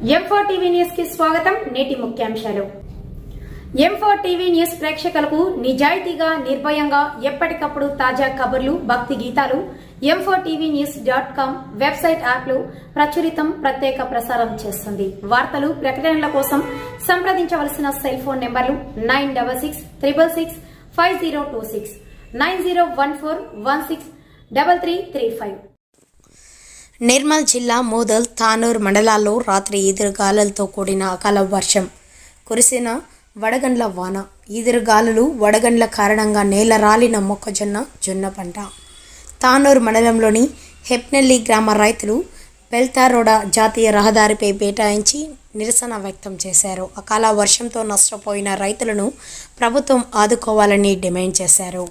M4 TV news కి స్వాగతం. నేటి ముఖ్యాంశాలు. M4 టీవీ న్యూస్ ప్రేక్షకులకు నిజాయితీగా, నిర్భయంగా ఎప్పటికప్పుడు తాజా కబుర్లు, భక్తి గీతాలు m4tvnews.com వెబ్సైట్ యాప్లు ప్రచురితం, ప్రత్యేక ప్రసారం చేస్తుంది. వార్తలు, ప్రకటనల కోసం సంప్రదించవలసిన సెల్ ఫోన్ నెంబర్లు 9666665026 9014163335. నిర్మల్ జిల్లా మోదల్, తానూర్ మండలాల్లో రాత్రి ఈదురుగాలులతో కూడిన అకాల వర్షం కురిసిన వడగండ్ల వాన. ఈదురుగాలులు, వడగండ్ల కారణంగా నేల రాలిన మొక్కజొన్న, జొన్న పంట. తానూర్ మండలంలోని హెప్నెల్లి గ్రామ రైతులు బెల్తారోడా జాతీయ రహదారిపై బైఠాయించి నిరసన వ్యక్తం చేశారు. అకాల వర్షంతో నష్టపోయిన రైతులను ప్రభుత్వం ఆదుకోవాలని డిమాండ్ చేశారు.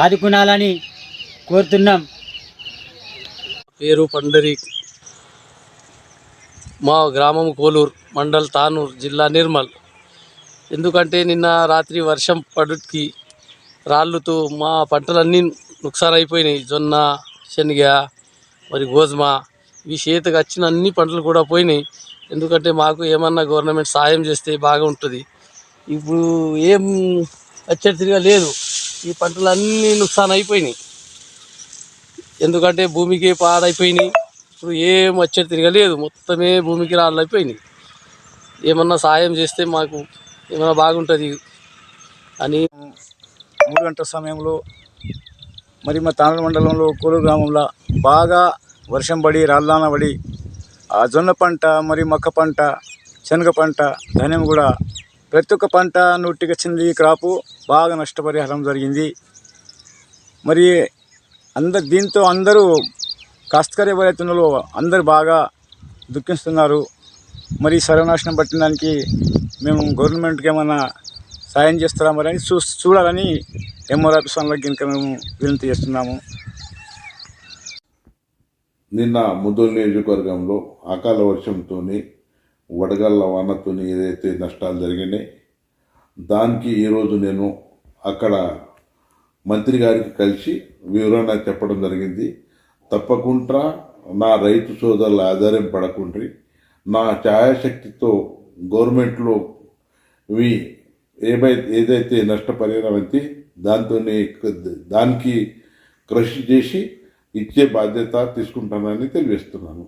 ఆదుకునాలని కోరుతున్నాం. పేరు పండరి, మా గ్రామం కోలూరు, మండల్ తానూర్, జిల్లా నిర్మల్. ఎందుకంటే నిన్న రాత్రి వర్షం పడుకి రాళ్ళుతో మా పంటలన్నీ నుక్సాన్ అయిపోయినాయి. జొన్న, శనగ, మరి గోధుమ, ఇవి చేతికి వచ్చిన అన్ని పంటలు కూడా పోయినాయి. ఎందుకంటే మాకు ఏమన్నా గవర్నమెంట్ సాయం చేస్తే బాగా ఉంటుంది. ఇప్పుడు ఏం అచ్చడిగా లేదు, ఈ పంటలు అన్నీ నుక్సాన్ అయిపోయినాయి. ఎందుకంటే భూమికి పాడైపోయినాయి. ఇప్పుడు ఏం వచ్చేది తిరగలేదు, మొత్తమే భూమికి రాళ్ళు అయిపోయినాయి. ఏమన్నా సాయం చేస్తే మాకు ఏమన్నా బాగుంటుంది అని. 3 గంటల సమయంలో మరి మా తానూరు మండలంలో కోలూరు గ్రామంలో బాగా వర్షం పడి, రాళ్ళాన పడి ఆ జొన్న పంట, మరి మొక్క పంట, శనగ పంట, ధాన్యం కూడా ప్రతి ఒక్క పంట నూటికి వచ్చింది. క్రాపు బాగా నష్టపరిహారం జరిగింది. మరి దీంతో అందరూ కాస్తకరి ఎవరైతే ఉన్నారో అందరూ బాగా దుఃఖిస్తున్నారు. మరి సర్వనాశనం పట్టిన దానికి మేము గవర్నమెంట్కి ఏమైనా సాయం చేస్తారా మరి అని చూడాలని ఎంఆర్ ఆఫీస్ వాళ్ళకి కనుక మేము వినతి చేస్తున్నాము. నిన్న ముదోల్ నియోజకవర్గంలో అకాల వర్షంతో వడగళ్ల వానతో ఏదైతే నష్టాలు జరిగినాయి దానికి ఈరోజు నేను అక్కడ మంత్రి గారికి కలిసి వివరణ చెప్పడం జరిగింది. తప్పకుండా నా రైతు సోదరుల ఆధారం పడకుండ్రి నా ఛాయాశక్తితో గవర్నమెంట్లో ఇవి ఏదైతే నష్టపరిహారం అయితే దానికి కృషి చేసి ఇచ్చే బాధ్యత తీసుకుంటానని తెలియజేస్తున్నాను.